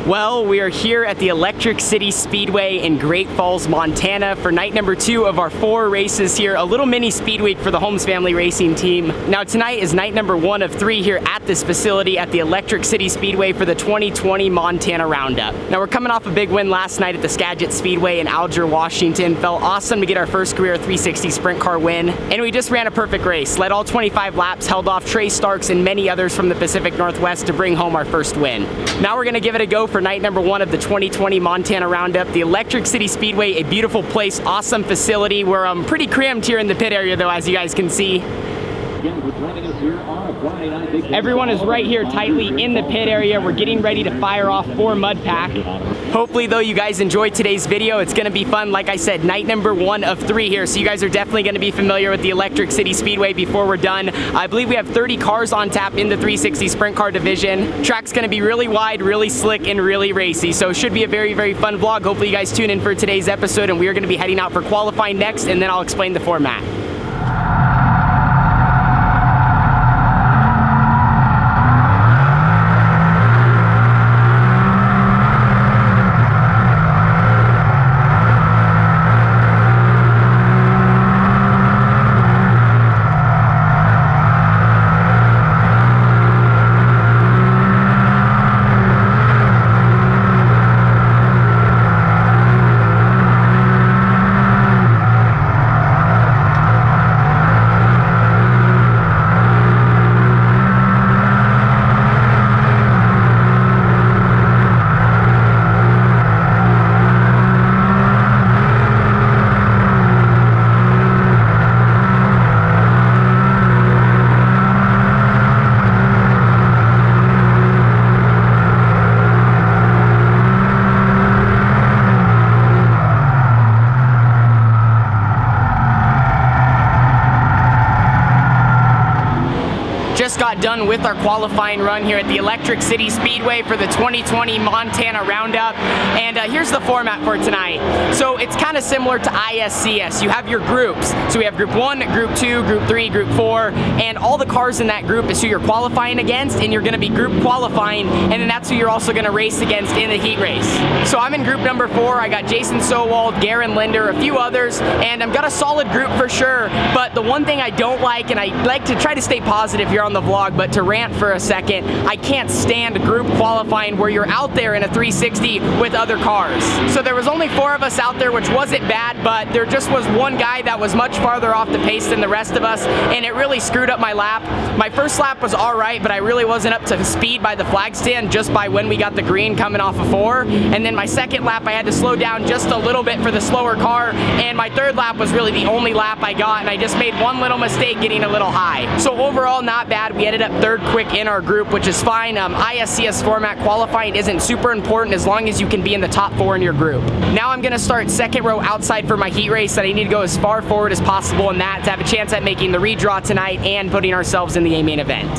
Well, we are here at the Electric City Speedway in Great Falls, Montana for night number 2 of our 4 races here, a little mini speed week for the Holmes family racing team. Now tonight is night number 1 of 3 here at this facility at the Electric City Speedway for the 2020 Montana RoundUp. Now we're coming off a big win last night at the Skagit Speedway in Alger, Washington. Felt awesome to get our first career 360 sprint car win, and we just ran a perfect race. Led all 25 laps, held off Trey Starks and many others from the Pacific Northwest to bring home our first win. Now we're gonna give it a go for night number 1 of the 2020 Montana RoundUp. The Electric City Speedway, a beautiful place, awesome facility. We're pretty cramped here in the pit area though, as you guys can see. Everyone is right here tightly in the pit area. We're getting ready to fire off for Mud Pack. Hopefully though you guys enjoyed today's video. It's gonna be fun. Like I said, night number 1 of 3 here, so you guys are definitely gonna be familiar with the Electric City Speedway before we're done. I believe we have 30 cars on tap in the 360 sprint car division. Track's gonna be really wide, really slick, and really racy, so it should be a very, very fun vlog. Hopefully you guys tune in for today's episode, and we are gonna be heading out for qualifying next, and then I'll explain the format. Just got done with our qualifying run here at the Electric City Speedway for the 2020 Montana RoundUp, and here's the format for tonight. So it's kind of similar to ISCS. You have your groups. So we have Group 1, Group 2, Group 3, Group 4, and all the cars in that group is who you're qualifying against, and you're going to be group qualifying, and then that's who you're also going to race against in the heat race. So I'm in group number 4. I got Jason Sowald, Garen Linder, a few others, and I've got a solid group for sure, but the one thing I don't like, and I like to try to stay positive here on the vlog, but to rant for a second, I can't stand group qualifying where you're out there in a 360 with other cars. So there was only 4 of us out there, which wasn't bad, but there just was one guy that was much farther off the pace than the rest of us, and it really screwed up my lap. My first lap was alright, but I really wasn't up to speed by the flag stand just by when we got the green coming off of 4, and then my second lap I had to slow down just a little bit for the slower car, and my third lap was really the only lap I got, and I just made one little mistake getting a little high. So overall, not bad. We ended up 3rd quick in our group, which is fine. ISCS format qualifying isn't super important as long as you can be in the top 4 in your group. Now I'm gonna start second row outside for my heat race, that I need to go as far forward as possible in that to have a chance at making the redraw tonight and putting ourselves in the A main event.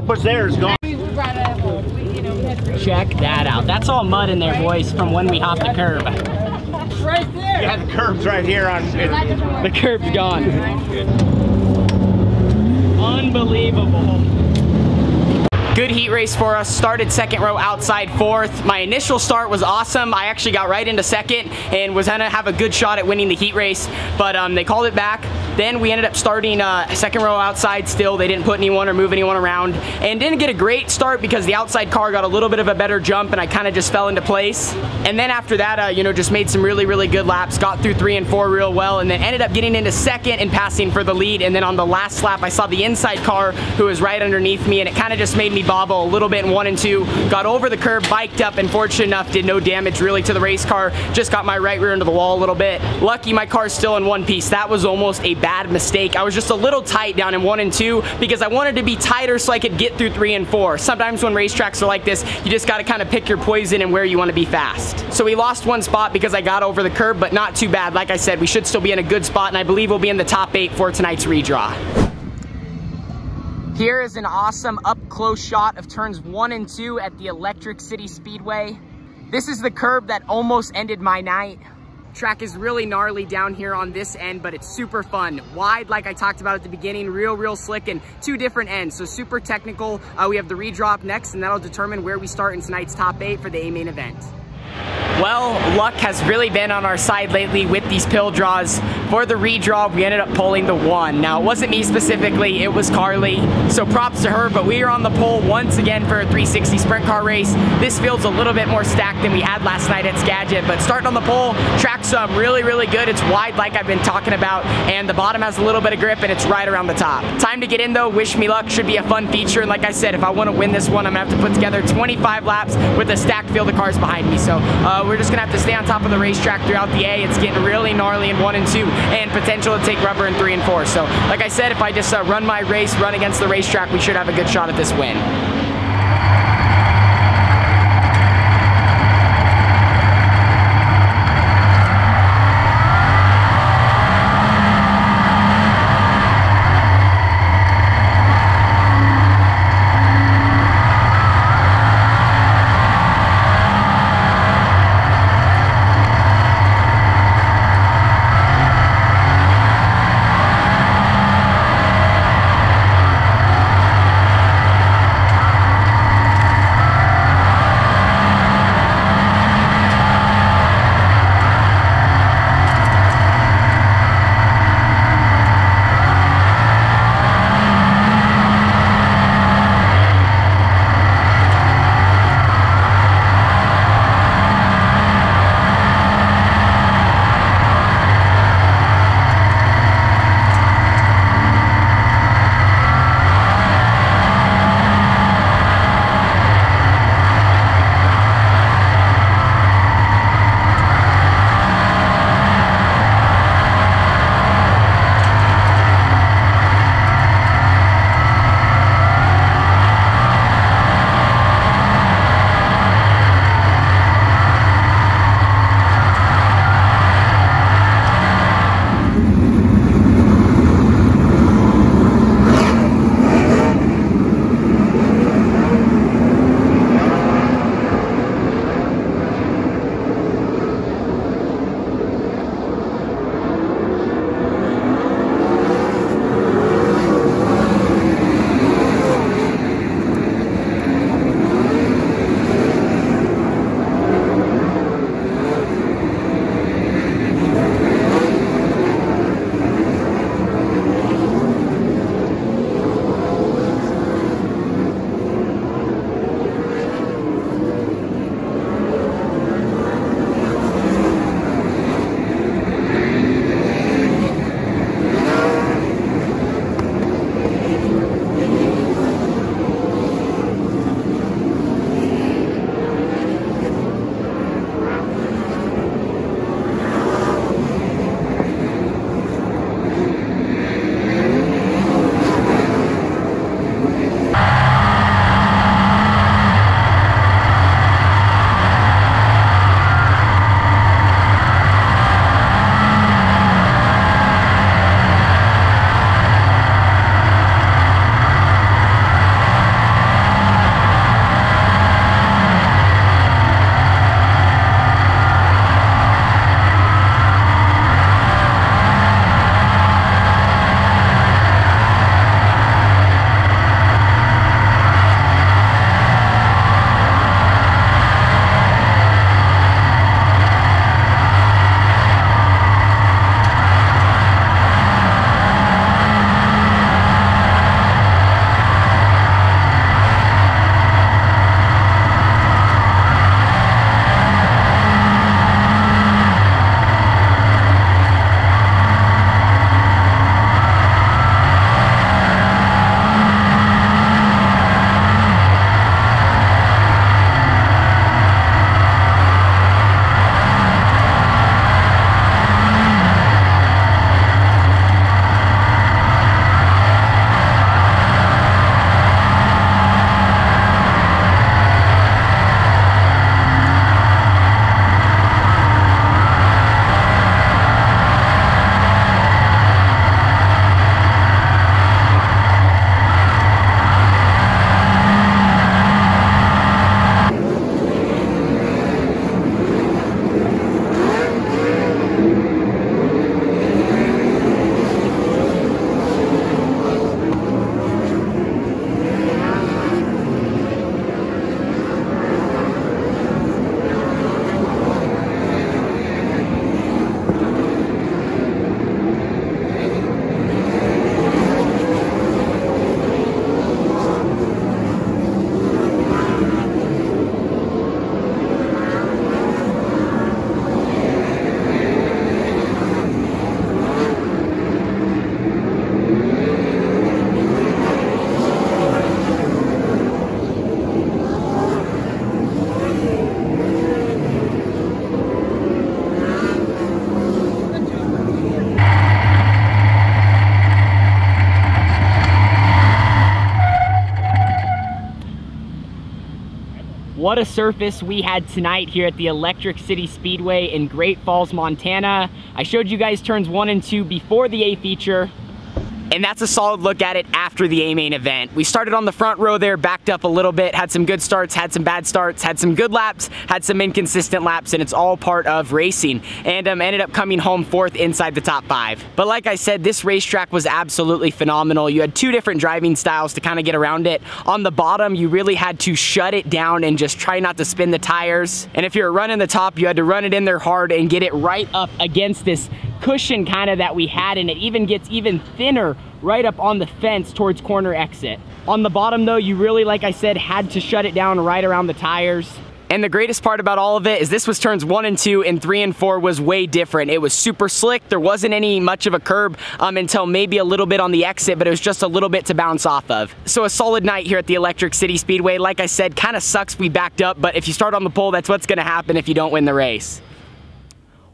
what's there is gone. Check that out. That's all mud in there, boys, from when we hopped the curb. Right there. Yeah, the curb's right here on it. The curb's gone. Unbelievable. Good heat race for us. Started second row outside fourth. My initial start was awesome. I actually got right into second and was gonna have a good shot at winning the heat race, but they called it back. Then we ended up starting second row outside still. They didn't put anyone or move anyone around, and didn't get a great start because the outside car got a little bit of a better jump and I kind of just fell into place. And then after that, you know, just made some really, really good laps, got through 3 and 4 real well, and then ended up getting into second and passing for the lead. And then on the last lap, I saw the inside car who was right underneath me, and it kind of just made me bobble a little bit in 1 and 2. Got over the curb, biked up, and fortunate enough, did no damage really to the race car. Just got my right rear into the wall a little bit. Lucky my car's still in one piece. That was almost a bad mistake. I was just a little tight down in 1 and 2 because I wanted to be tighter so I could get through 3 and 4. Sometimes when racetracks are like this, you just got to kind of pick your poison and where you want to be fast. So we lost 1 spot because I got over the curb, but not too bad. Like I said, we should still be in a good spot, and I believe we'll be in the top 8 for tonight's redraw. Here is an awesome up-close shot of turns 1 and 2 at the Electric City Speedway. This is the curb that almost ended my night. Track is really gnarly down here on this end, but it's super fun. Wide, like I talked about at the beginning, real slick, and 2 different ends, so super technical. We have the redraw up next, and that'll determine where we start in tonight's top 8 for the A main event. Well, luck has really been on our side lately with these pill draws. For the redraw, we ended up pulling the 1. Now, it wasn't me specifically, it was Carly, so props to her, but we are on the pole once again for a 360 sprint car race. This field's a little bit more stacked than we had last night at Skagit, but starting on the pole, track's really good. It's wide like I've been talking about, and the bottom has a little bit of grip, and it's right around the top. Time to get in though. Wish me luck. Should be a fun feature, and like I said, if I want to win this one, I'm gonna have to put together 25 laps with a stacked field of cars behind me, so we're just gonna have to stay on top of the racetrack throughout the A. It's getting really gnarly in 1 and 2, and potential to take rubber in 3 and 4. So, like I said, if I just run my race, run against the racetrack, we should have a good shot at this win. what a surface we had tonight here at the Electric City Speedway in Great Falls, Montana. I showed you guys turns 1 and 2 before the A feature. And that's a solid look at it after the A main event. We started on the front row there, backed up a little bit, had some good starts, had some bad starts, had some good laps, had some inconsistent laps, and it's all part of racing. And ended up coming home 4th inside the top 5. But like I said, this racetrack was absolutely phenomenal. You had 2 different driving styles to kind of get around it. On the bottom, you really had to shut it down and just try not to spin the tires. And if you're running the top, you had to run it in there hard and get it right up against this cushion kind of that we had, and it even gets even thinner right up on the fence towards corner exit. On the bottom though, you really, like I said, had to shut it down right around the tires. And the greatest part about all of it is this was turns 1 and 2, and 3 and 4 was way different. It was super slick. There wasn't any much of a curb until maybe a little bit on the exit, but it was just a little bit to bounce off of. So a solid night here at the Electric City Speedway. Like I said, kind of sucks we backed up, but if you start on the pole, that's what's gonna happen if you don't win the race.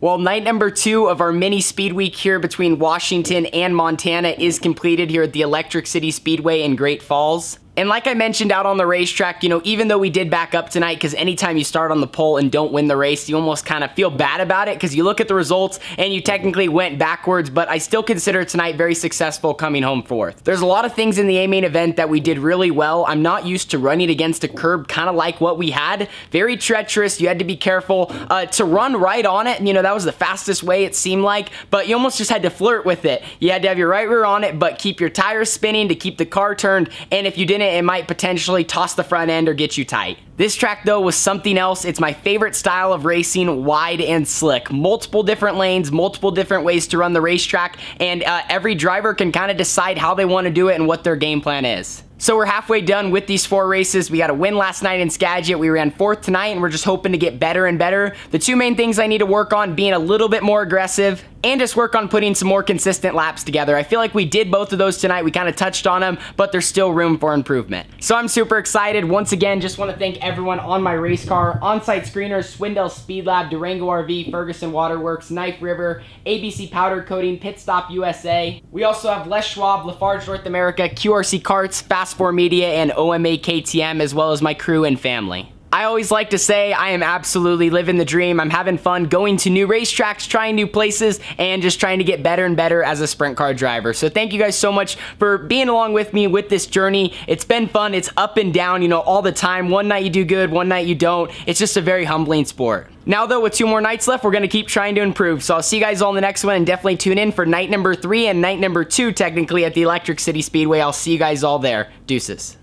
Well, night number 2 of our mini speed week here between Washington and Montana is completed here at the Electric City Speedway in Great Falls. And like I mentioned out on the racetrack, you know, even though we did back up tonight, because anytime you start on the pole and don't win the race, you almost kind of feel bad about it because you look at the results and you technically went backwards, but I still consider tonight very successful coming home 4th. There's a lot of things in the A main event that we did really well. I'm not used to running against a curb kind of like what we had. Very treacherous. You had to be careful to run right on it. And, you know, that was the fastest way it seemed like, but you almost just had to flirt with it. You had to have your right rear on it, but keep your tires spinning to keep the car turned, and if you didn't, it might potentially toss the front end or get you tight. This track though was something else. It's my favorite style of racing, wide and slick. Multiple different lanes, multiple different ways to run the racetrack, and every driver can kind of decide how they want to do it and what their game plan is. So we're halfway done with these 4 races. We got a win last night in Skagit. We ran 4th tonight, and we're just hoping to get better and better. The 2 main things I need to work on, being a little bit more aggressive and just work on putting some more consistent laps together. I feel like we did both of those tonight. We kind of touched on them, but there's still room for improvement. So I'm super excited. Once again, just want to thank everyone on my race car, On-Site Screeners, Swindell Speed Lab, Durango RV, Ferguson Waterworks, Knife River, ABC Powder Coating, Pit Stop USA. We also have Les Schwab, Lafarge North America, QRC Karts, Fast 4 Media, and OMA KTM, as well as my crew and family. I always like to say I am absolutely living the dream. I'm having fun going to new racetracks, trying new places, and just trying to get better and better as a sprint car driver. So thank you guys so much for being along with me with this journey. It's been fun. It's up and down, you know, all the time. One night you do good, one night you don't. It's just a very humbling sport. Now though, with 2 more nights left, we're going to keep trying to improve. So I'll see you guys all in the next one, and definitely tune in for night number 3 and night number 2 technically at the Electric City Speedway. I'll see you guys all there. Deuces.